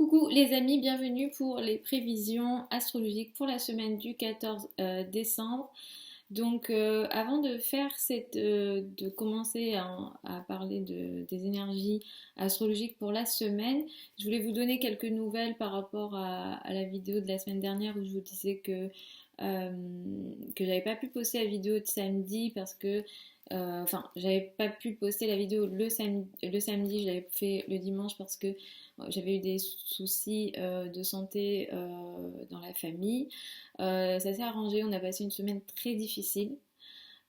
Coucou les amis, bienvenue pour les prévisions astrologiques pour la semaine du 14 décembre. Avant de de commencer à parler des énergies astrologiques pour la semaine, je voulais vous donner quelques nouvelles par rapport à la vidéo de la semaine dernière où je vous disais euh, que j'avais pas pu poster la vidéo de samedi parce que j'avais pas pu poster la vidéo le samedi, je l'avais fait le dimanche parce que j'avais eu des soucis de santé dans la famille. Ça s'est arrangé, on a passé une semaine très difficile.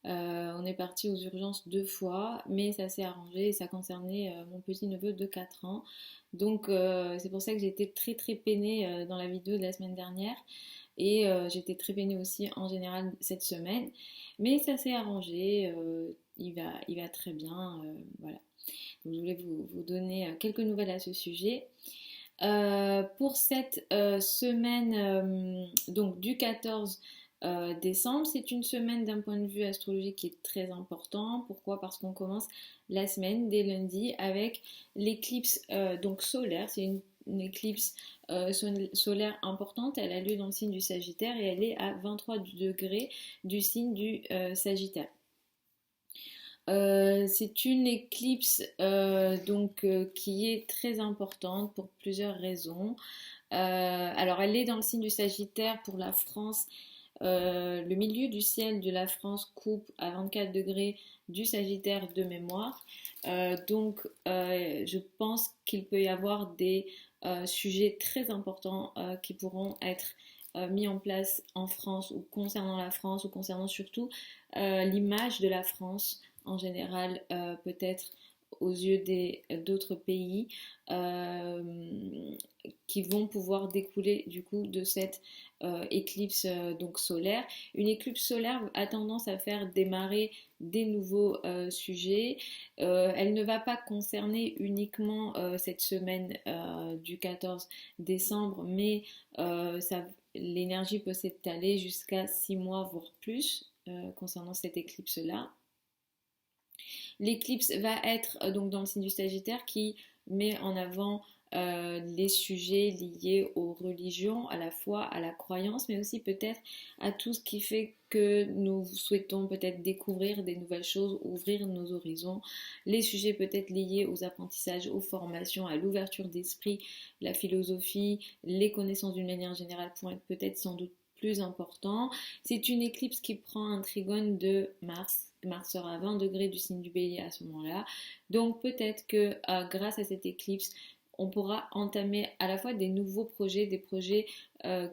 On est parti aux urgences 2 fois, mais ça s'est arrangé et ça concernait mon petit-neveu de 4 ans. C'est pour ça que j'étais très très peinée dans la vidéo de la semaine dernière. Et j'étais très peinée aussi en général cette semaine. Mais ça s'est arrangé, il va très bien. Voilà. Donc, je voulais vous donner quelques nouvelles à ce sujet. Pour cette semaine donc du 14 décembre, c'est une semaine d'un point de vue astrologique qui est très important. Pourquoi? Parce qu'on commence la semaine dès lundi avec l'éclipse donc solaire. C'est une éclipse solaire importante. Elle a lieu dans le signe du Sagittaire et elle est à 23 degrés du signe du Sagittaire. C'est une éclipse qui est très importante pour plusieurs raisons. Alors elle est dans le signe du Sagittaire pour la France. Le milieu du ciel de la France coupe à 24 degrés du Sagittaire de mémoire. Je pense qu'il peut y avoir des sujets très importants qui pourront être mis en place en France ou concernant la France ou concernant surtout l'image de la France en général, peut-être aux yeux d'autres pays euh, qui vont pouvoir découler du coup de cette éclipse donc solaire. Une éclipse solaire a tendance à faire démarrer des nouveaux sujets. Elle ne va pas concerner uniquement cette semaine du 14 décembre, mais l'énergie peut s'étaler jusqu'à 6 mois, voire plus, concernant cette éclipse-là. L'éclipse va être donc dans le signe du Sagittaire qui met en avant les sujets liés aux religions, à la foi, à la croyance, mais aussi peut-être à tout ce qui fait que nous souhaitons peut-être découvrir des nouvelles choses, ouvrir nos horizons, les sujets peut-être liés aux apprentissages, aux formations, à l'ouverture d'esprit, la philosophie, les connaissances d'une manière générale pourraient être peut-être sans doute plus importants. C'est une éclipse qui prend un trigone de Mars. Mars sera à 20 degrés du signe du Bélier à ce moment-là. Donc peut-être que grâce à cette éclipse, on pourra entamer à la fois des nouveaux projets, des projets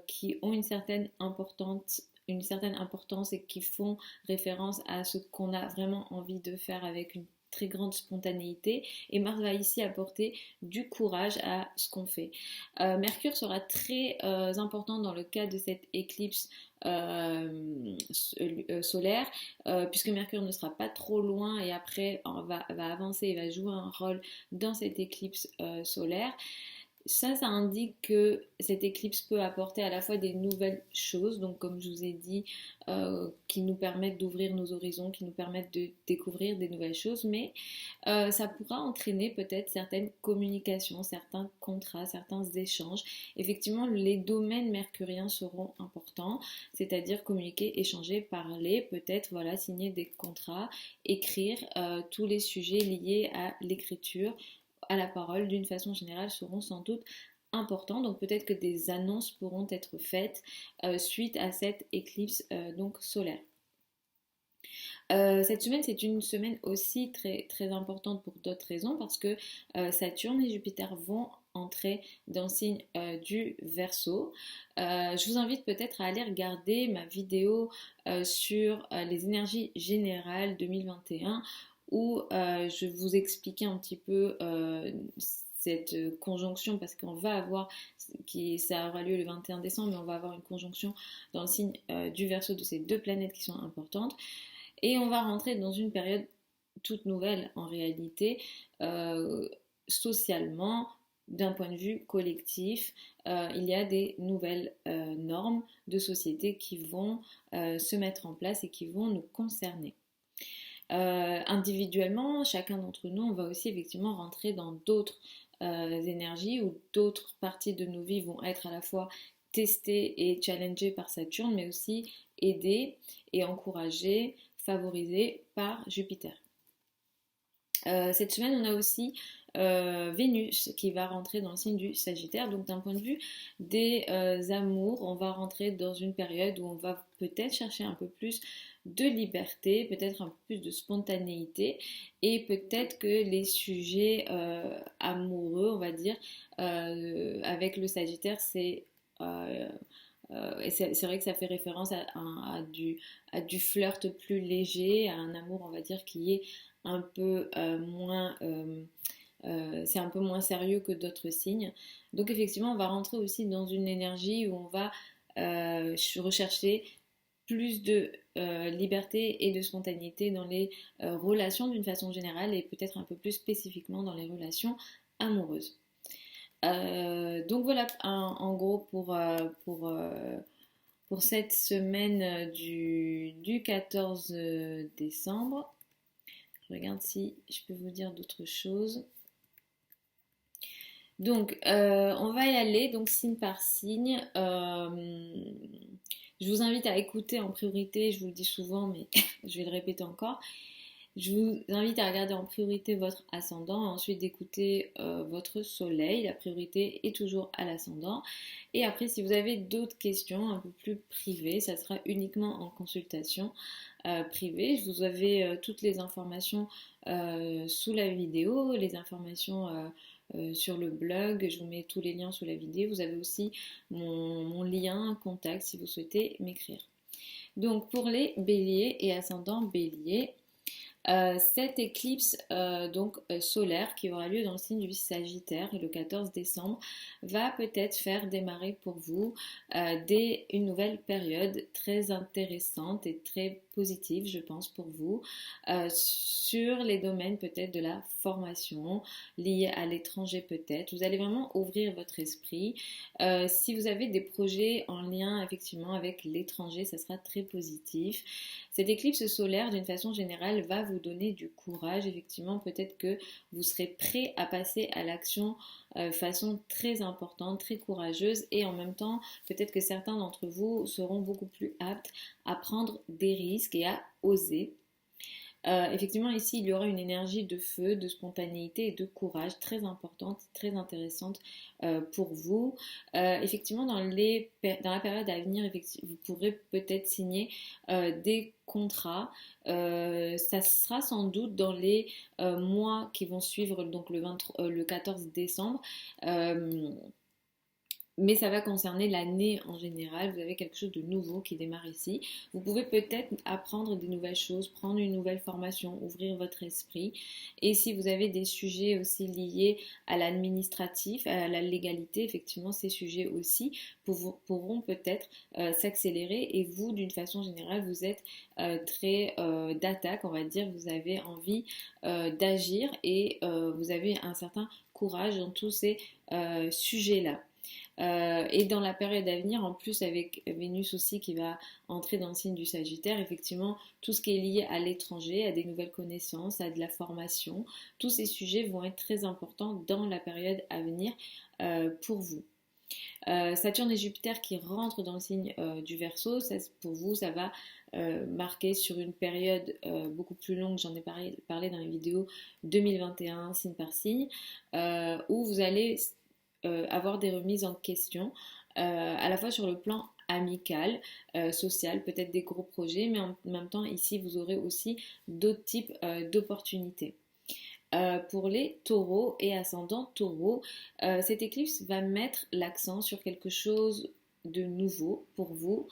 qui ont une certaine importance et qui font référence à ce qu'on a vraiment envie de faire avec une très grande spontanéité, et Mars va ici apporter du courage à ce qu'on fait. Mercure sera très important dans le cas de cette éclipse solaire, puisque Mercure ne sera pas trop loin et après va avancer et va jouer un rôle dans cette éclipse solaire. Ça indique que cette éclipse peut apporter à la fois des nouvelles choses, donc comme je vous ai dit, qui nous permettent d'ouvrir nos horizons, qui nous permettent de découvrir des nouvelles choses, mais ça pourra entraîner peut-être certaines communications, certains contrats, certains échanges. Effectivement, les domaines mercuriens seront importants, c'est-à-dire communiquer, échanger, parler, peut-être voilà, signer des contrats, écrire, tous les sujets liés à l'écriture, à la parole d'une façon générale seront sans doute importants. Donc peut-être que des annonces pourront être faites suite à cette éclipse donc solaire. Cette semaine, c'est une semaine aussi très, très importante pour d'autres raisons parce que Saturne et Jupiter vont entrer dans le signe du Verseau. Je vous invite peut-être à aller regarder ma vidéo sur les énergies générales 2021 où je vous expliquais un petit peu cette conjonction parce qu'on va avoir, ça aura lieu le 21 décembre, mais on va avoir une conjonction dans le signe du Verseau de ces deux planètes qui sont importantes. Et on va rentrer dans une période toute nouvelle en réalité, socialement, d'un point de vue collectif, il y a des nouvelles normes de société qui vont se mettre en place et qui vont nous concerner. Individuellement, chacun d'entre nous, on va aussi effectivement rentrer dans d'autres énergies, où d'autres parties de nos vies vont être à la fois testées et challengées par Saturne, mais aussi aidées et encouragées, favorisées par Jupiter. Cette semaine, on a aussi Vénus qui va rentrer dans le signe du Sagittaire. Donc d'un point de vue des amours, on va rentrer dans une période où on va peut-être chercher un peu plus de liberté, peut-être un peu plus de spontanéité, et peut-être que les sujets amoureux, on va dire, avec le Sagittaire, et c'est vrai que ça fait référence à du flirt plus léger, à un amour, on va dire, qui est un peu moins c'est un peu moins sérieux que d'autres signes. Donc effectivement, on va rentrer aussi dans une énergie où on va rechercher plus de liberté et de spontanéité dans les relations d'une façon générale et peut-être un peu plus spécifiquement dans les relations amoureuses. Donc voilà en gros pour cette semaine du 14 décembre. Je regarde si je peux vous dire d'autres choses. Donc, on va y aller, donc signe par signe. Je vous invite à écouter en priorité, je vous le dis souvent, mais je vais le répéter encore. Je vous invite à regarder en priorité votre ascendant, ensuite d'écouter votre soleil. La priorité est toujours à l'ascendant. Et après, si vous avez d'autres questions un peu plus privées, ça sera uniquement en consultation privée. Vous avez toutes les informations sous la vidéo, les informations sur le blog. Je vous mets tous les liens sous la vidéo. Vous avez aussi mon lien contact si vous souhaitez m'écrire. Donc pour les béliers et ascendants béliers, cette éclipse solaire qui aura lieu dans le signe du Sagittaire le 14 décembre va peut-être faire démarrer pour vous une nouvelle période très intéressante et très positive, je pense, pour vous, sur les domaines peut-être de la formation, liés à l'étranger peut-être. Vous allez vraiment ouvrir votre esprit. Si vous avez des projets en lien effectivement avec l'étranger, ça sera très positif. Cette éclipse solaire, d'une façon générale, va vous donner du courage. Effectivement, peut-être que vous serez prêt à passer à l'action de façon très importante, très courageuse. Et en même temps, peut-être que certains d'entre vous seront beaucoup plus aptes à prendre des risques et à oser. Effectivement, ici, il y aura une énergie de feu, de spontanéité et de courage très importante, très intéressante pour vous. Effectivement, dans la période à venir, vous pourrez peut-être signer des contrats. Ça sera sans doute dans les mois qui vont suivre, donc le 14 décembre. Mais ça va concerner l'année en général. Vous avez quelque chose de nouveau qui démarre ici. Vous pouvez peut-être apprendre des nouvelles choses, prendre une nouvelle formation, ouvrir votre esprit. Et si vous avez des sujets aussi liés à l'administratif, à la légalité, effectivement, ces sujets aussi pourront peut-être s'accélérer. Et vous, d'une façon générale, vous êtes très d'attaque, on va dire. Vous avez envie d'agir et vous avez un certain courage dans tous ces sujets-là. Et dans la période à venir, en plus avec Vénus aussi qui va entrer dans le signe du Sagittaire, effectivement, tout ce qui est lié à l'étranger, à des nouvelles connaissances, à de la formation, tous ces sujets vont être très importants dans la période à venir pour vous. Saturne et Jupiter qui rentrent dans le signe du Verseau, pour vous, ça va marquer sur une période beaucoup plus longue, j'en ai parlé dans les vidéos 2021, signe par signe, où vous allez avoir des remises en question, à la fois sur le plan amical, social, peut-être des gros projets, mais en même temps ici vous aurez aussi d'autres types d'opportunités. Pour les taureaux et ascendants taureaux, cette éclipse va mettre l'accent sur quelque chose de nouveau pour vous,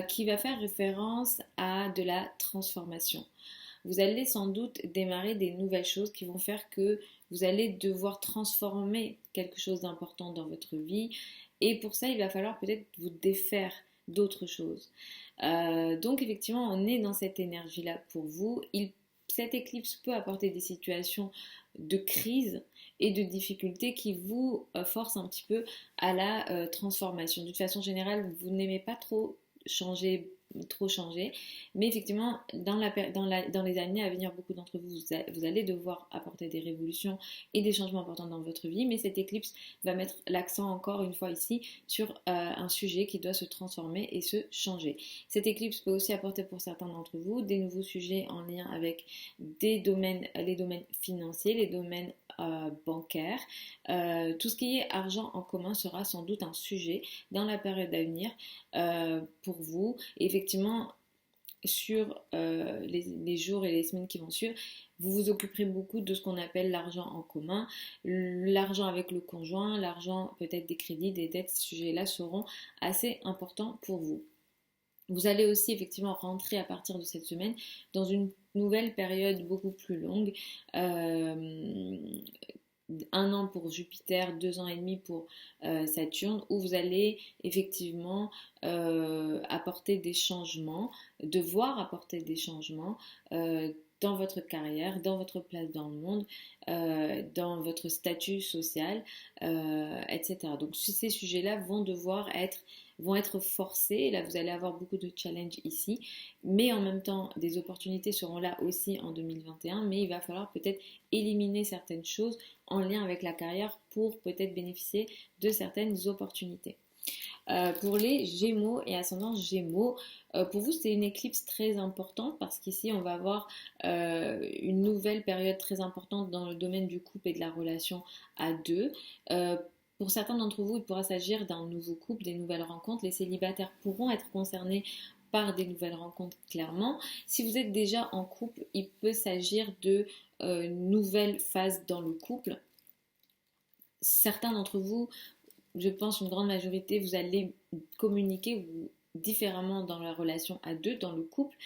qui va faire référence à de la transformation. Vous allez sans doute démarrer des nouvelles choses qui vont faire que vous allez devoir transformer quelque chose d'important dans votre vie. Et pour ça, il va falloir peut-être vous défaire d'autres choses. Donc effectivement, on est dans cette énergie-là pour vous. Cette éclipse peut apporter des situations de crise et de difficultés qui vous forcent un petit peu à la transformation. D'une façon générale, vous n'aimez pas trop changer trop changer. Mais effectivement, dans les années à venir, beaucoup d'entre vous, vous allez devoir apporter des révolutions et des changements importants dans votre vie. Mais cette éclipse va mettre l'accent encore une fois ici sur un sujet qui doit se transformer et se changer. Cette éclipse peut aussi apporter pour certains d'entre vous des nouveaux sujets en lien avec les domaines financiers, les domaines bancaires. Tout ce qui est argent en commun sera sans doute un sujet dans la période à venir pour vous. Et effectivement, sur les jours et les semaines qui vont suivre, vous vous occuperez beaucoup de ce qu'on appelle l'argent en commun, l'argent avec le conjoint, l'argent peut-être des crédits, des dettes. Ces sujets-là seront assez importants pour vous. Vous allez aussi effectivement rentrer à partir de cette semaine dans une nouvelle période beaucoup plus longue. 1 an pour Jupiter, 2 ans et demi pour Saturne, où vous allez effectivement apporter des changements, devoir apporter des changements dans votre carrière, dans votre place dans le monde, dans votre statut social, etc. Donc ces sujets-là vont être forcés. Là, vous allez avoir beaucoup de challenges ici, mais en même temps, des opportunités seront là aussi en 2021, mais il va falloir peut-être éliminer certaines choses en lien avec la carrière pour peut-être bénéficier de certaines opportunités. Pour les Gémeaux et ascendant Gémeaux, pour vous c'est une éclipse très importante parce qu'ici on va avoir une nouvelle période très importante dans le domaine du couple et de la relation à deux. Pour certains d'entre vous, il pourra s'agir d'un nouveau couple, des nouvelles rencontres. Les célibataires pourront être concernés par des nouvelles rencontres, clairement. Si vous êtes déjà en couple, il peut s'agir de nouvelles phases dans le couple. Certains d'entre vous, je pense une grande majorité, vous allez communiquer différemment dans la relation à deux, dans le couple.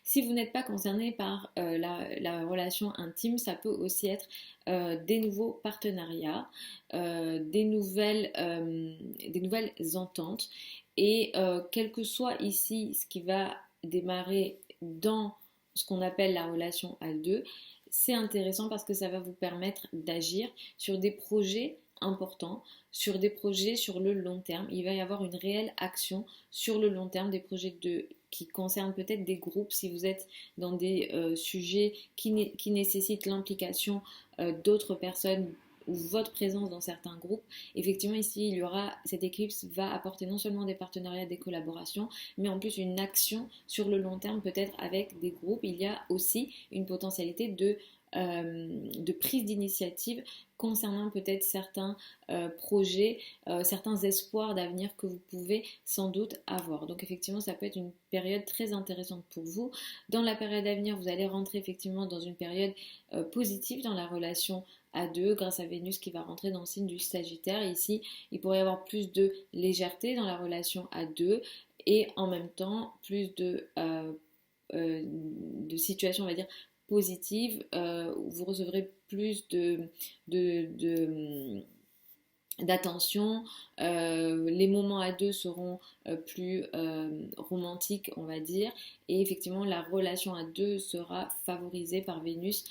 Si vous n'êtes pas concerné par la relation intime, ça peut aussi être des nouveaux partenariats, des nouvelles ententes. Et quel que soit ici ce qui va démarrer dans ce qu'on appelle la relation à deux, c'est intéressant parce que ça va vous permettre d'agir sur des projets importants, sur des projets sur le long terme. Il va y avoir une réelle action sur le long terme, des projets qui concernent peut-être des groupes, si vous êtes dans des sujets qui nécessitent l'implication d'autres personnes ou votre présence dans certains groupes. Effectivement, ici, cette éclipse va apporter non seulement des partenariats, des collaborations, mais en plus une action sur le long terme, peut-être avec des groupes. Il y a aussi une potentialité de prise d'initiative concernant peut-être certains projets, certains espoirs d'avenir que vous pouvez sans doute avoir. Donc effectivement, ça peut être une période très intéressante pour vous. Dans la période à venir, vous allez rentrer effectivement dans une période positive dans la relation à deux grâce à Vénus qui va rentrer dans le signe du Sagittaire. Et ici, il pourrait y avoir plus de légèreté dans la relation à deux et en même temps plus de situations, on va dire, positives, où vous recevrez plus d'attention, les moments à deux seront plus romantiques, on va dire, et effectivement la relation à deux sera favorisée par Vénus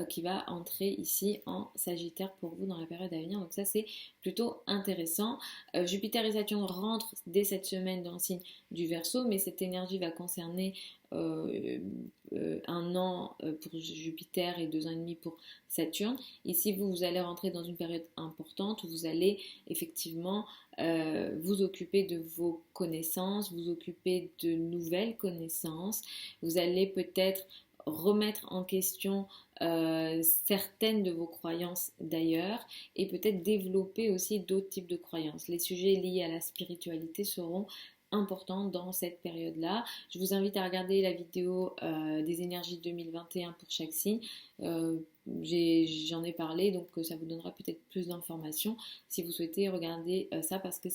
qui va entrer ici en Sagittaire pour vous dans la période à venir. Donc ça c'est plutôt intéressant. Jupiter et Saturne rentrent dès cette semaine dans le signe du Verseau, mais cette énergie va concerner 1 an pour Jupiter et 2 ans et demi pour Saturne. Ici, vous allez rentrer dans une période importante où vous allez effectivement vous occuper de vos connaissances, vous occuper de nouvelles connaissances. Vous allez peut-être remettre en question certaines de vos croyances d'ailleurs et peut-être développer aussi d'autres types de croyances. Les sujets liés à la spiritualité seront important dans cette période-là. Je vous invite à regarder la vidéo des énergies 2021 pour chaque signe. J'en ai parlé, donc ça vous donnera peut-être plus d'informations si vous souhaitez regarder ça parce que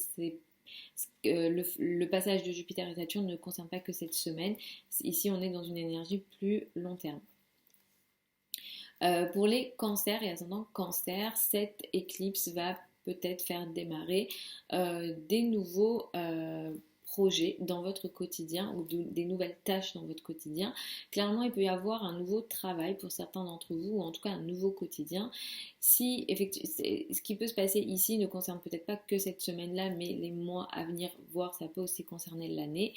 le passage de Jupiter et Saturne ne concerne pas que cette semaine. Ici, on est dans une énergie plus long terme. Pour les cancers et ascendant cancer, cette éclipse va peut-être faire démarrer des nouveaux projets dans votre quotidien ou des nouvelles tâches dans votre quotidien. Clairement, il peut y avoir un nouveau travail pour certains d'entre vous ou en tout cas un nouveau quotidien. Si effectivement, ce qui peut se passer ici ne concerne peut-être pas que cette semaine-là, mais les mois à venir, voire ça peut aussi concerner l'année.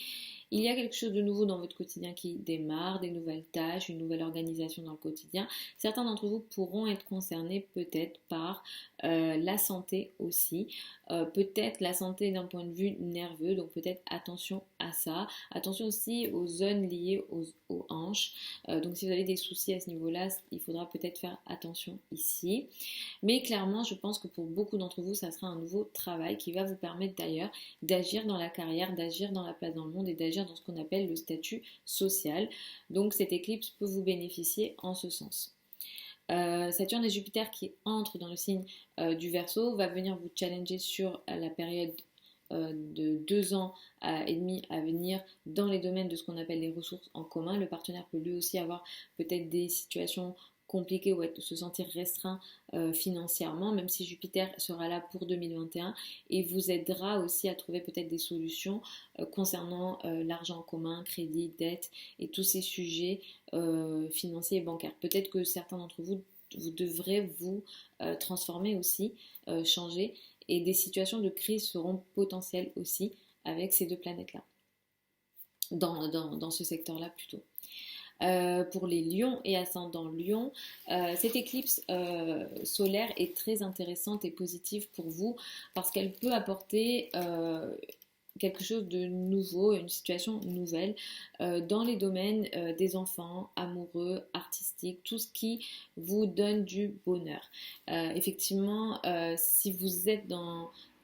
Il y a quelque chose de nouveau dans votre quotidien qui démarre, des nouvelles tâches, une nouvelle organisation dans le quotidien. Certains d'entre vous pourront être concernés peut-être par la santé aussi, peut-être la santé d'un point de vue nerveux, donc peut-être attention à ça. Attention aussi aux zones liées aux hanches. Donc si vous avez des soucis à ce niveau-là, il faudra peut-être faire attention ici. Mais clairement, je pense que pour beaucoup d'entre vous, ça sera un nouveau travail qui va vous permettre d'ailleurs d'agir dans la carrière, d'agir dans la place dans le monde et d'agir dans ce qu'on appelle le statut social. Donc cette éclipse peut vous bénéficier en ce sens. Saturne et Jupiter qui entrent dans le signe du Verseau va venir vous challenger sur la période de 2 ans et demi à venir dans les domaines de ce qu'on appelle les ressources en commun. Le partenaire peut lui aussi avoir peut-être des situations compliquées ou se sentir restreint financièrement, même si Jupiter sera là pour 2021 et vous aidera aussi à trouver peut-être des solutions concernant l'argent en commun, crédit, dette et tous ces sujets financiers et bancaires. Peut-être que certains d'entre vous, vous devrez vous transformer aussi, changer, et des situations de crise seront potentielles aussi avec ces deux planètes-là, dans ce secteur-là plutôt. Pour les lions et ascendant lion, cette éclipse solaire est très intéressante et positive pour vous parce qu'elle peut apporter quelque chose de nouveau, une situation nouvelle dans les domaines des enfants, amoureux, artistiques, tout ce qui vous donne du bonheur. Effectivement, si vous êtes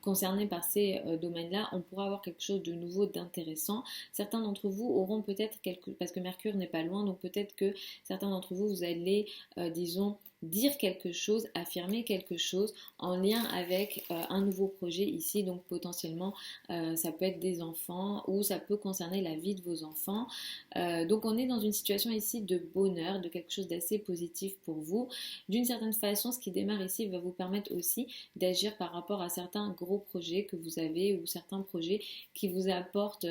concernés par ces domaines-là, on pourra avoir quelque chose de nouveau, d'intéressant. Certains d'entre vous auront peut-être parce que Mercure n'est pas loin, donc peut-être que certains d'entre vous, vous allez, disons, dire quelque chose, affirmer quelque chose en lien avec un nouveau projet ici, donc potentiellement ça peut être des enfants ou ça peut concerner la vie de vos enfants. Donc on est dans une situation ici de bonheur, de quelque chose d'assez positif pour vous. D'une certaine façon, ce qui démarre ici va vous permettre aussi d'agir par rapport à certains gros projets que vous avez ou certains projets qui vous apportent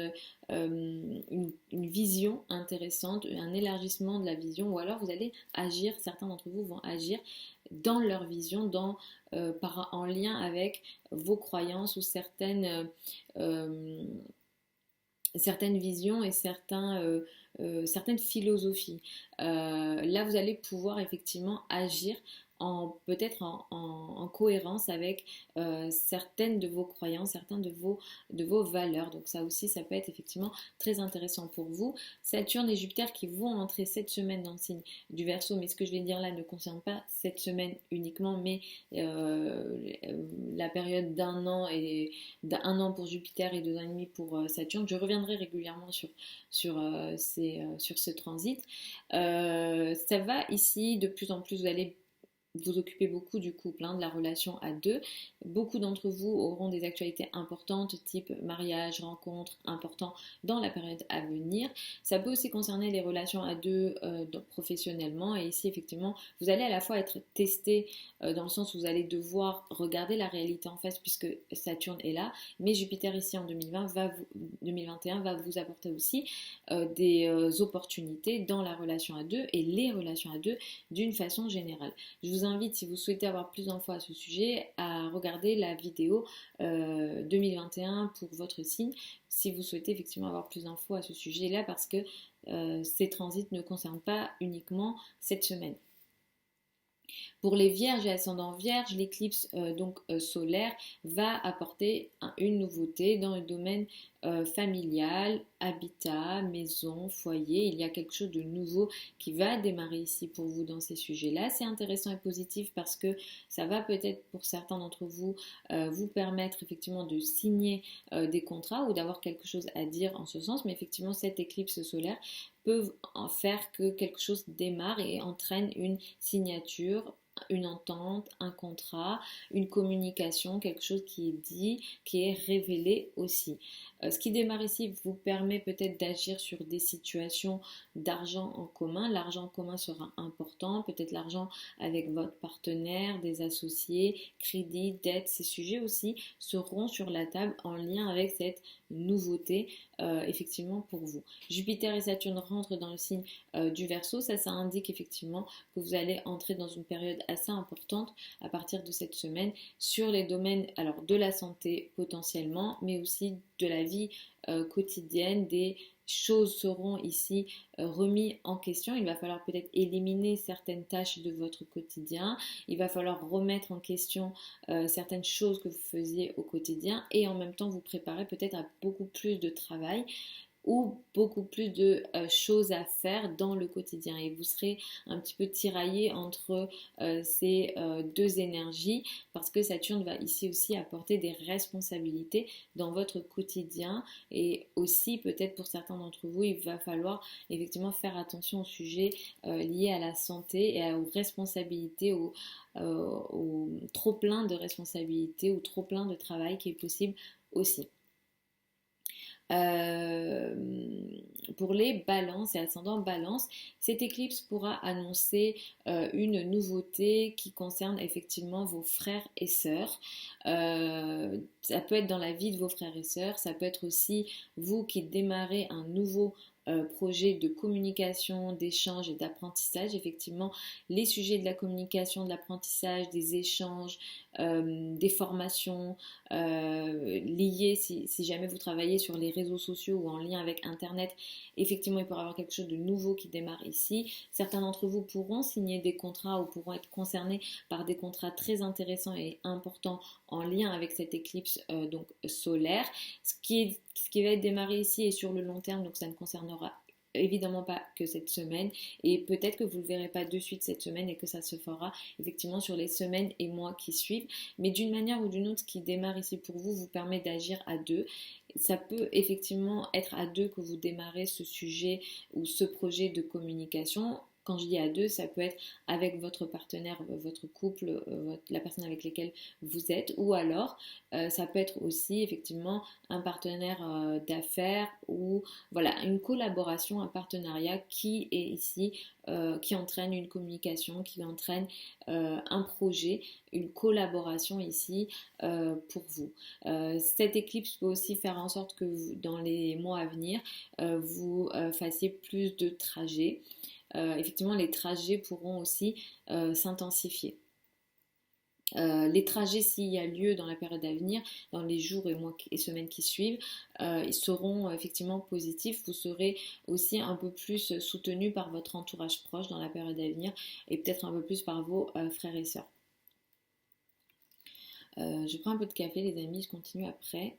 une vision intéressante, un élargissement de la vision, ou alors vous allez agir, certains d'entre vous vont agir dans leur vision, en lien avec vos croyances ou certaines visions et certaines philosophies. Là, vous allez pouvoir effectivement agir peut-être en cohérence avec certaines de vos croyances, certaines de vos valeurs. Donc ça aussi, ça peut être effectivement très intéressant pour vous. Saturne et Jupiter qui vont entrer cette semaine dans le signe du Verseau, mais ce que je vais dire là ne concerne pas cette semaine uniquement, mais la période d'un an et d'1 an pour Jupiter et 2 ans et demi pour Saturne. Je reviendrai régulièrement sur ce transit. Ça va ici, de plus en plus, vous allez vous occupez beaucoup du couple, de la relation à deux. Beaucoup d'entre vous auront des actualités importantes, type mariage, rencontre, important dans la période à venir. Ça peut aussi concerner les relations à deux professionnellement. Et ici, effectivement, vous allez à la fois être testé dans le sens où vous allez devoir regarder la réalité en face puisque Saturne est là. Mais Jupiter ici en 2021 va vous apporter aussi des opportunités dans la relation à deux et les relations à deux d'une façon générale. Je vous invite, si vous souhaitez avoir plus d'infos à ce sujet, à regarder la vidéo 2021 pour votre signe, si vous souhaitez effectivement avoir plus d'infos à ce sujet-là, parce que ces transits ne concernent pas uniquement cette semaine. Pour les vierges et ascendants vierges, l'éclipse solaire va apporter une nouveauté dans le domaine familial, habitat, maison, foyer. Il y a quelque chose de nouveau qui va démarrer ici pour vous dans ces sujets-là. C'est intéressant et positif parce que ça va peut-être pour certains d'entre vous vous permettre effectivement de signer des contrats ou d'avoir quelque chose à dire en ce sens. Mais effectivement, cette éclipse solaire peut en faire que quelque chose démarre et entraîne une signature, une entente, un contrat, une communication, quelque chose qui est dit, qui est révélé aussi. Ce qui démarre ici vous permet peut-être d'agir sur des situations d'argent en commun. L'argent en commun sera important, peut-être l'argent avec votre partenaire, des associés, crédit, dette, ces sujets aussi seront sur la table en lien avec cette nouveauté effectivement pour vous. Jupiter et Saturne rentrent dans le signe du Verseau, ça indique effectivement que vous allez entrer dans une période assez importante à partir de cette semaine sur les domaines alors de la santé potentiellement, mais aussi de la vie quotidienne. Des choses seront ici remises en question. Il va falloir peut-être éliminer certaines tâches de votre quotidien. Il va falloir remettre en question certaines choses que vous faisiez au quotidien et en même temps vous préparer peut-être à beaucoup plus de travail ou beaucoup plus de choses à faire dans le quotidien et vous serez un petit peu tiraillé entre ces deux énergies parce que Saturne va ici aussi apporter des responsabilités dans votre quotidien et aussi peut-être pour certains d'entre vous il va falloir effectivement faire attention aux sujets liés à la santé et aux responsabilités, au trop plein de responsabilités ou trop plein de travail qui est possible aussi. Euh, pour les balances et ascendant balance, cette éclipse pourra annoncer une nouveauté qui concerne effectivement vos frères et sœurs. Ça peut être dans la vie de vos frères et sœurs, ça peut être aussi vous qui démarrez un nouveau projet de communication, d'échange et d'apprentissage. Effectivement, les sujets de la communication, de l'apprentissage, des échanges, des formations liées, si jamais vous travaillez sur les réseaux sociaux ou en lien avec Internet, effectivement, il pourra y avoir quelque chose de nouveau qui démarre ici. Certains d'entre vous pourront signer des contrats ou pourront être concernés par des contrats très intéressants et importants en lien avec cette éclipse donc solaire. Ce qui va être démarré ici est sur le long terme, donc ça ne concernera évidemment pas que cette semaine et peut-être que vous ne le verrez pas de suite cette semaine et que ça se fera effectivement sur les semaines et mois qui suivent, mais d'une manière ou d'une autre, ce qui démarre ici pour vous vous permet d'agir à deux. Ça peut effectivement être à deux que vous démarrez ce sujet ou ce projet de communication. Quand je dis à deux, ça peut être avec votre partenaire, votre couple, la personne avec laquelle vous êtes, ou alors ça peut être aussi effectivement un partenaire d'affaires ou voilà une collaboration, un partenariat qui est ici, qui entraîne une communication, qui entraîne un projet, une collaboration ici pour vous. Cette éclipse peut aussi faire en sorte que vous, dans les mois à venir, vous fassiez plus de trajets. Effectivement, les trajets pourront aussi s'intensifier. Les trajets, s'il y a lieu dans la période à venir, dans les jours et mois et semaines qui suivent, ils seront effectivement positifs. Vous serez aussi un peu plus soutenu par votre entourage proche dans la période à venir et peut-être un peu plus par vos frères et sœurs. Je prends un peu de café les amis, je continue après.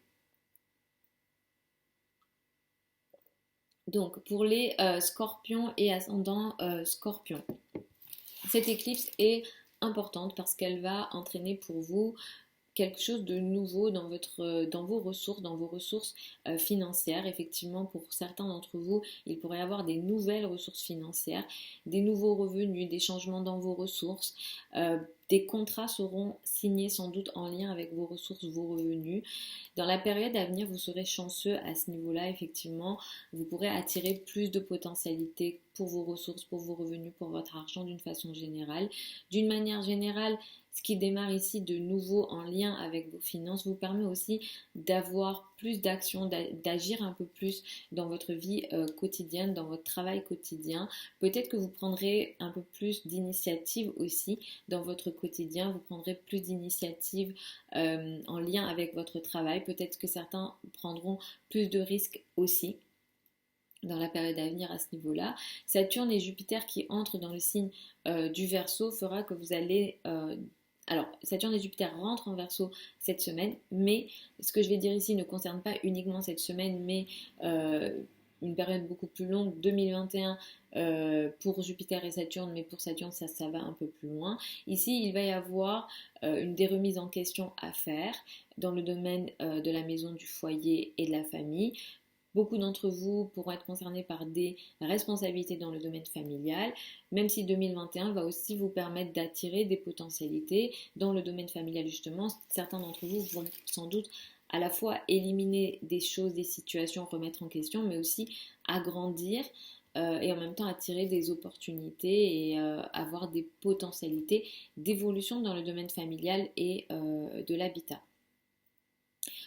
Donc pour les scorpions et ascendants scorpions, cette éclipse est importante parce qu'elle va entraîner pour vous quelque chose de nouveau dans vos ressources financières. Effectivement, pour certains d'entre vous, il pourrait y avoir des nouvelles ressources financières, des nouveaux revenus, des changements dans vos ressources. Des contrats seront signés sans doute en lien avec vos ressources, vos revenus. Dans la période à venir, vous serez chanceux à ce niveau-là. Effectivement, vous pourrez attirer plus de potentialités pour vos ressources, pour vos revenus, pour votre argent d'une façon générale. D'une manière générale, ce qui démarre ici de nouveau en lien avec vos finances vous permet aussi d'avoir plus d'action, d'agir un peu plus dans votre vie quotidienne, dans votre travail quotidien. Peut-être que vous prendrez un peu plus d'initiative aussi dans votre quotidien, vous prendrez plus d'initiative en lien avec votre travail. Peut-être que certains prendront plus de risques aussi dans la période à venir à ce niveau-là. Saturne et Jupiter qui entrent dans le signe du Verseau fera que vous allez... alors, Saturne et Jupiter rentrent en Verseau cette semaine, mais ce que je vais dire ici ne concerne pas uniquement cette semaine, mais une période beaucoup plus longue, 2021 pour Jupiter et Saturne, mais pour Saturne ça va un peu plus loin. Ici, il va y avoir des remises en question à faire dans le domaine de la maison, du foyer et de la famille. Beaucoup d'entre vous pourront être concernés par des responsabilités dans le domaine familial, même si 2021 va aussi vous permettre d'attirer des potentialités dans le domaine familial justement. Certains d'entre vous vont sans doute à la fois éliminer des choses, des situations, remettre en question, mais aussi agrandir et en même temps attirer des opportunités et avoir des potentialités d'évolution dans le domaine familial et de l'habitat.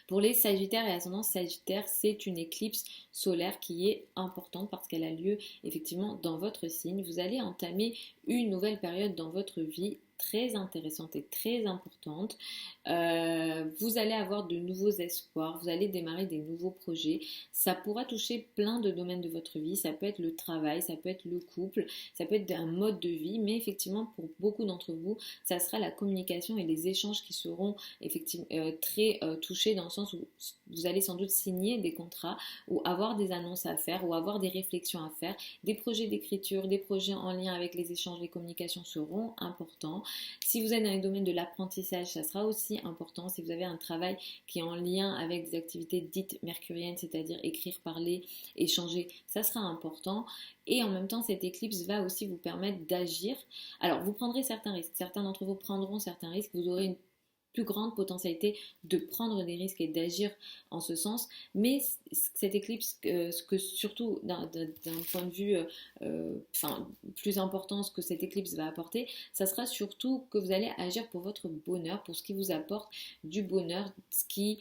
Pour les Sagittaires et ascendants Sagittaire, c'est une éclipse solaire qui est importante parce qu'elle a lieu effectivement dans votre signe. Vous allez entamer une nouvelle période dans votre vie très intéressante et très importante. Vous allez avoir de nouveaux espoirs, vous allez démarrer des nouveaux projets. Ça pourra toucher plein de domaines de votre vie. Ça peut être le travail, ça peut être le couple, ça peut être un mode de vie, mais effectivement pour beaucoup d'entre vous, ça sera la communication et les échanges qui seront effectivement très touchés, dans le sens où vous allez sans doute signer des contrats ou avoir des annonces à faire ou avoir des réflexions à faire. Des projets d'écriture, des projets en lien avec les échanges, les communications seront importants. Si vous êtes dans le domaine de l'apprentissage, ça sera aussi important. Si vous avez un travail qui est en lien avec des activités dites mercuriennes, c'est-à-dire écrire, parler, échanger, ça sera important. Et en même temps, cette éclipse va aussi vous permettre d'agir. Alors, vous prendrez certains risques. Certains d'entre vous prendront certains risques. Vous aurez une plus grande potentialité de prendre des risques et d'agir en ce sens, mais cette éclipse, ce que surtout d'un point de vue plus important, ce que cette éclipse va apporter, ça sera surtout que vous allez agir pour votre bonheur, pour ce qui vous apporte du bonheur, ce qui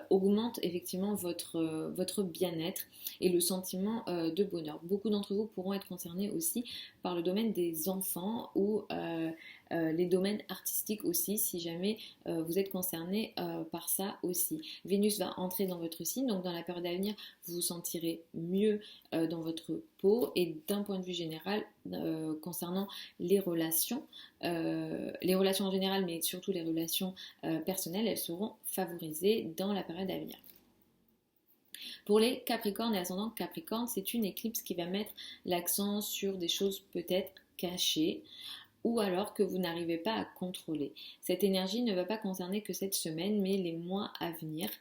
augmente effectivement votre bien-être et le sentiment de bonheur. Beaucoup d'entre vous pourront être concernés aussi par le domaine des enfants ou les domaines artistiques aussi, si jamais vous êtes concerné par ça aussi. Vénus va entrer dans votre signe, donc dans la période à venir, vous vous sentirez mieux dans votre peau, et d'un point de vue général, concernant les relations en général, mais surtout les relations personnelles, elles seront favorisées dans la période à venir. Pour les Capricornes et ascendants Capricorne, c'est une éclipse qui va mettre l'accent sur des choses peut-être cachées, ou alors que vous n'arrivez pas à contrôler. Cette énergie ne va pas concerner que cette semaine, mais les mois à venir.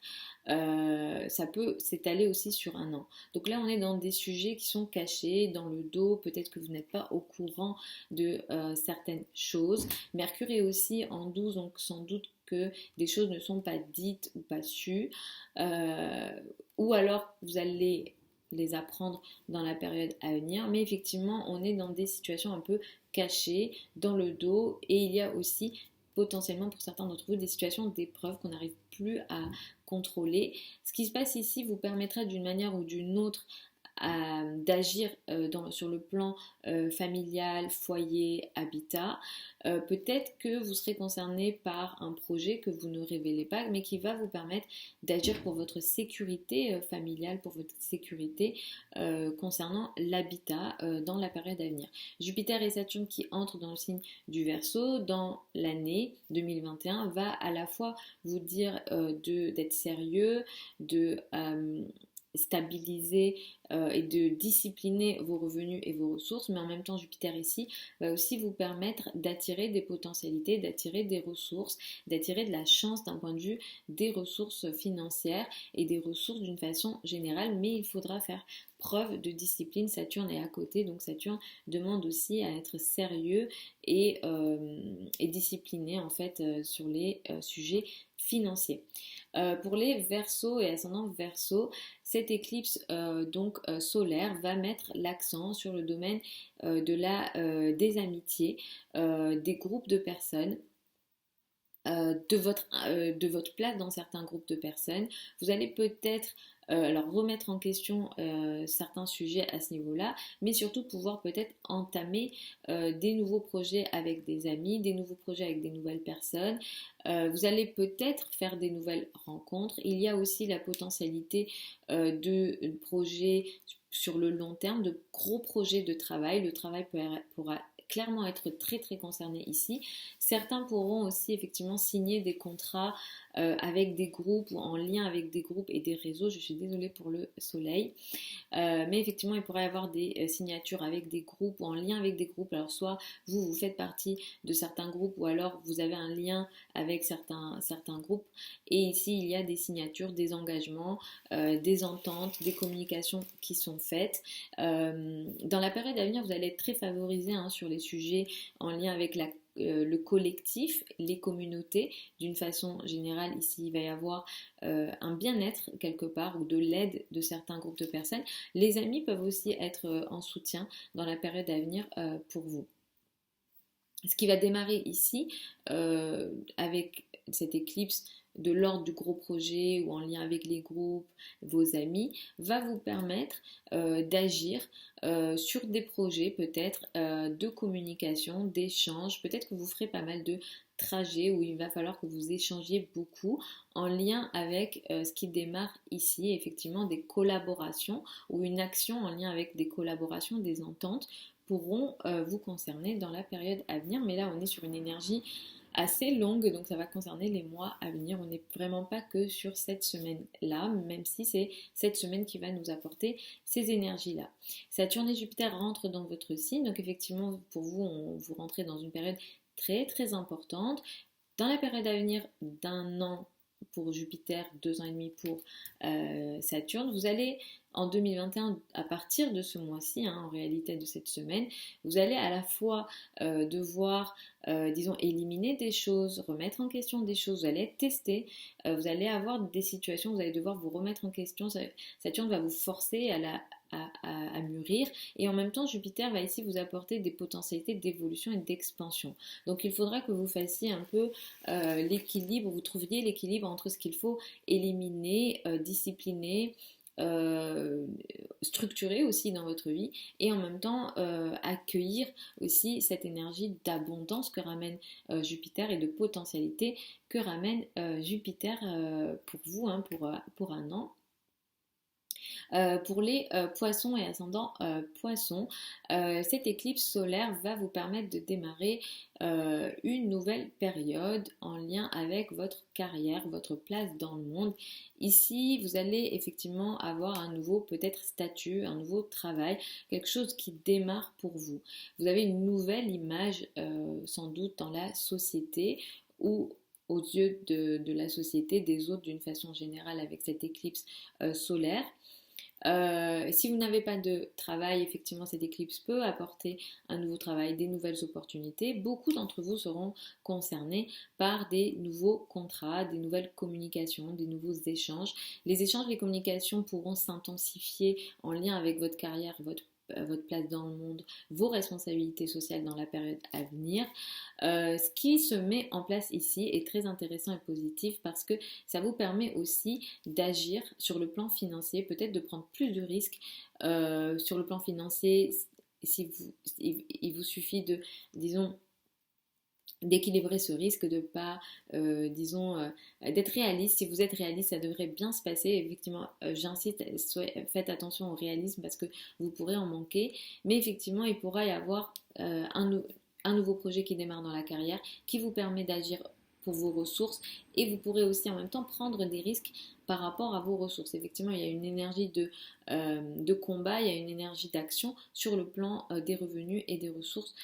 Ça peut s'étaler aussi sur un an. Donc là, on est dans des sujets qui sont cachés, dans le dos. Peut-être que vous n'êtes pas au courant de certaines choses. Mercure est aussi en 12, donc sans doute que des choses ne sont pas dites ou pas sues. Ou alors, vous allez les apprendre dans la période à venir, mais effectivement on est dans des situations un peu cachées dans le dos, et il y a aussi potentiellement pour certains d'entre vous des situations d'épreuve qu'on n'arrive plus à contrôler. Ce qui se passe ici vous permettra d'une manière ou d'une autre d'agir sur le plan familial, foyer, habitat. Peut-être que vous serez concerné par un projet que vous ne révélez pas, mais qui va vous permettre d'agir pour votre sécurité familiale, pour votre sécurité concernant l'habitat dans la période à venir. Jupiter et Saturne qui entrent dans le signe du Verseau dans l'année 2021 va à la fois vous dire d'être sérieux, de stabiliser et de discipliner vos revenus et vos ressources, mais en même temps Jupiter ici va aussi vous permettre d'attirer des potentialités, d'attirer des ressources, d'attirer de la chance d'un point de vue des ressources financières et des ressources d'une façon générale, mais il faudra faire preuve de discipline. Saturne est à côté, donc Saturne demande aussi à être sérieux et discipliné en fait sur les sujets financiers. Pour les Verseaux et ascendants Verseaux, cette éclipse solaire va mettre l'accent sur le domaine des amitiés, des groupes de personnes, de votre place dans certains groupes de personnes. Vous allez peut-être alors remettre en question certains sujets à ce niveau-là, mais surtout pouvoir peut-être entamer des nouveaux projets avec des amis, des nouveaux projets avec des nouvelles personnes. Vous allez peut-être faire des nouvelles rencontres. Il y a aussi la potentialité de projets sur le long terme, de gros projets de travail. Le travail pourra clairement être très très concerné ici. Certains pourront aussi effectivement signer des contrats avec des groupes ou en lien avec des groupes et des réseaux. Je suis désolée pour le soleil. Mais effectivement, il pourrait y avoir des signatures avec des groupes ou en lien avec des groupes. Alors soit vous faites partie de certains groupes ou alors vous avez un lien avec certains groupes. Et ici, il y a des signatures, des engagements, des ententes, des communications qui sont faites. Dans la période à venir, vous allez être très favorisé sur les sujets en lien avec le collectif, les communautés. D'une façon générale, ici, il va y avoir un bien-être quelque part ou de l'aide de certains groupes de personnes. Les amis peuvent aussi être en soutien dans la période à venir pour vous. Ce qui va démarrer ici avec cette éclipse de l'ordre du gros projet ou en lien avec les groupes, vos amis, va vous permettre d'agir sur des projets peut-être de communication, d'échange. Peut-être que vous ferez pas mal de trajets où il va falloir que vous échangiez beaucoup en lien avec ce qui démarre ici, effectivement des collaborations ou une action en lien avec des collaborations, des ententes pourront vous concerner dans la période à venir. Mais là, on est sur une énergie assez longue, donc ça va concerner les mois à venir. On n'est vraiment pas que sur cette semaine-là, même si c'est cette semaine qui va nous apporter ces énergies-là. Saturne et Jupiter rentrent dans votre signe, donc effectivement, pour vous, vous rentrez dans une période très très importante. Dans la période à venir d'un an pour Jupiter, 2 ans et demi pour Saturne, vous allez en 2021, à partir de ce mois-ci, en réalité de cette semaine, vous allez à la fois devoir, disons, éliminer des choses, remettre en question des choses, vous allez tester, vous allez avoir des situations, vous allez devoir vous remettre en question, Saturne va vous forcer à mûrir, et en même temps Jupiter va ici vous apporter des potentialités d'évolution et d'expansion. Donc il faudra que vous fassiez un peu l'équilibre, vous trouviez l'équilibre entre ce qu'il faut éliminer, discipliner, structurer aussi dans votre vie, et en même temps accueillir aussi cette énergie d'abondance que ramène Jupiter et de potentialité que ramène Jupiter pour vous, pour un an. Pour les poissons et ascendants poissons, cette éclipse solaire va vous permettre de démarrer une nouvelle période en lien avec votre carrière, votre place dans le monde. Ici, vous allez effectivement avoir un nouveau peut-être statut, un nouveau travail, quelque chose qui démarre pour vous. Vous avez une nouvelle image sans doute dans la société ou aux yeux de la société, des autres d'une façon générale avec cette éclipse solaire. Si vous n'avez pas de travail, effectivement, cette éclipse peut apporter un nouveau travail, des nouvelles opportunités. Beaucoup d'entre vous seront concernés par des nouveaux contrats, des nouvelles communications, des nouveaux échanges. Les échanges, les communications pourront s'intensifier en lien avec votre carrière, votre place dans le monde, vos responsabilités sociales dans la période à venir. Ce qui se met en place ici est très intéressant et positif parce que ça vous permet aussi d'agir sur le plan financier, peut-être de prendre plus de risques sur le plan financier. Il vous suffit de, disons, d'équilibrer ce risque, de pas, d'être réaliste. Si vous êtes réaliste, ça devrait bien se passer. Effectivement, j'incite, faites attention au réalisme parce que vous pourrez en manquer. Mais effectivement, il pourra y avoir un nouveau projet qui démarre dans la carrière, qui vous permet d'agir pour vos ressources, et vous pourrez aussi en même temps prendre des risques par rapport à vos ressources. Effectivement, il y a une énergie de combat, il y a une énergie d'action sur le plan des revenus et des ressources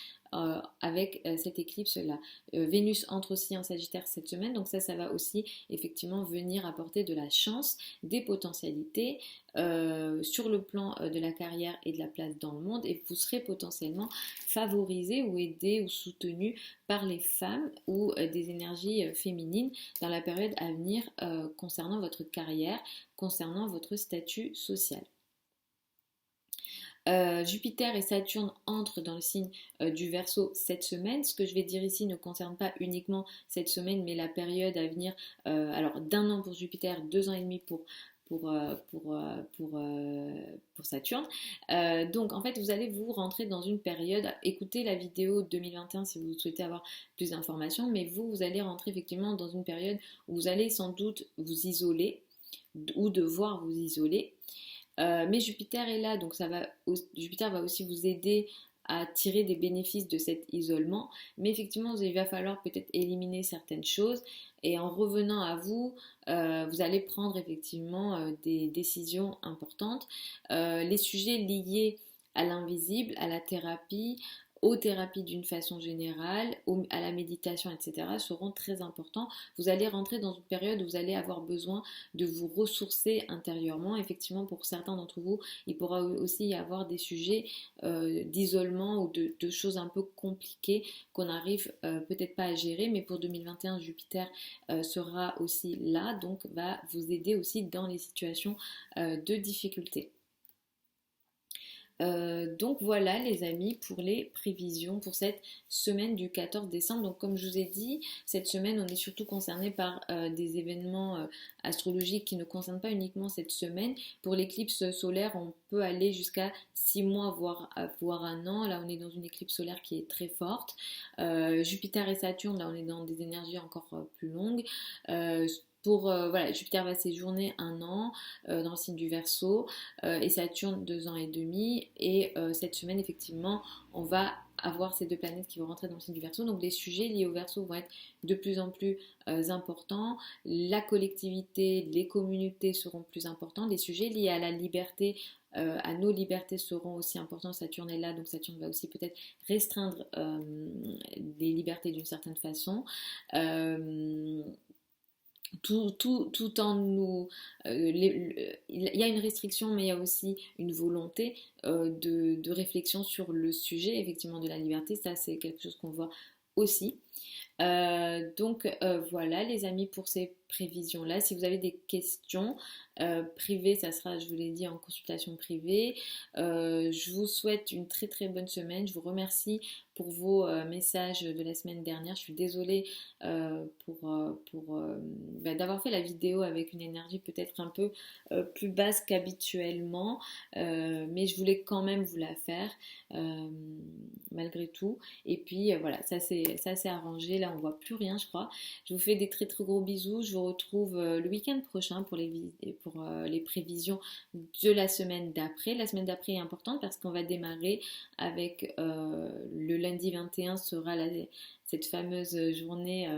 avec cette éclipse-là. Vénus entre aussi en Sagittaire cette semaine, donc ça va aussi effectivement venir apporter de la chance, des potentialités sur le plan de la carrière et de la place dans le monde, et vous serez potentiellement favorisé ou aidé ou soutenu par les femmes ou des énergies féminines dans la période à venir concernant votre carrière, concernant votre statut social. Jupiter et Saturne entrent dans le signe du Verseau cette semaine. Ce que je vais dire ici ne concerne pas uniquement cette semaine, mais la période à venir, alors d'un an pour Jupiter, 2 ans et demi pour Saturne. Donc en fait vous allez vous rentrer dans une période, écoutez la vidéo 2021 si vous souhaitez avoir plus d'informations, mais vous allez rentrer effectivement dans une période où vous allez sans doute vous isoler ou devoir vous isoler. Mais Jupiter est là, donc Jupiter va aussi vous aider à tirer des bénéfices de cet isolement, mais effectivement il va falloir peut-être éliminer certaines choses, et en revenant à vous, vous allez prendre effectivement des décisions importantes. Les sujets liés à l'invisible, à la thérapie, aux thérapies d'une façon générale, à la méditation, etc. seront très importants. Vous allez rentrer dans une période où vous allez avoir besoin de vous ressourcer intérieurement. Effectivement, pour certains d'entre vous, il pourra aussi y avoir des sujets d'isolement ou de choses un peu compliquées qu'on n'arrive peut-être pas à gérer, mais pour 2021, Jupiter sera aussi là, donc va vous aider aussi dans les situations de difficulté. Donc voilà les amis pour les prévisions pour cette semaine du 14 décembre. Donc comme je vous ai dit, cette semaine on est surtout concerné par des événements astrologiques qui ne concernent pas uniquement cette semaine. Pour l'éclipse solaire, on peut aller jusqu'à 6 mois, voire un an. Là on est dans une éclipse solaire qui est très forte. Jupiter et Saturne, là on est dans des énergies encore plus longues. Voilà, Jupiter va séjourner un an dans le signe du Verseau et Saturne 2 ans et demi. Et cette semaine, effectivement, on va avoir ces deux planètes qui vont rentrer dans le signe du Verseau. Donc les sujets liés au Verseau vont être de plus en plus importants. La collectivité, les communautés seront plus importants. Les sujets liés à la liberté, à nos libertés seront aussi importants. Saturne est là, donc Saturne va aussi peut-être restreindre les libertés d'une certaine façon. Tout en nous... il y a une restriction, mais il y a aussi une volonté de réflexion sur le sujet, effectivement, de la liberté. Ça, c'est quelque chose qu'on voit aussi. Voilà les amis pour ces prévisions-là. Si vous avez des questions privées, ça sera, je vous l'ai dit, en consultation privée. Je vous souhaite une très très bonne semaine. Je vous remercie pour vos messages de la semaine dernière. Je suis désolée d'avoir fait la vidéo avec une énergie peut-être un peu plus basse qu'habituellement, mais je voulais quand même vous la faire malgré tout. Et puis voilà, ça s'est arrangé. Là, on voit plus rien, je crois. Je vous fais des très très gros bisous. Je vous retrouve le week-end prochain pour les prévisions de la semaine d'après. La semaine d'après est importante parce qu'on va démarrer avec le lundi 21 sera cette fameuse journée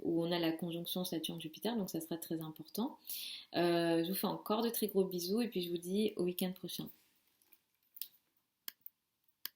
où on a la conjonction Saturne-Jupiter, donc ça sera très important. Je vous fais encore de très gros bisous et puis je vous dis au week-end prochain.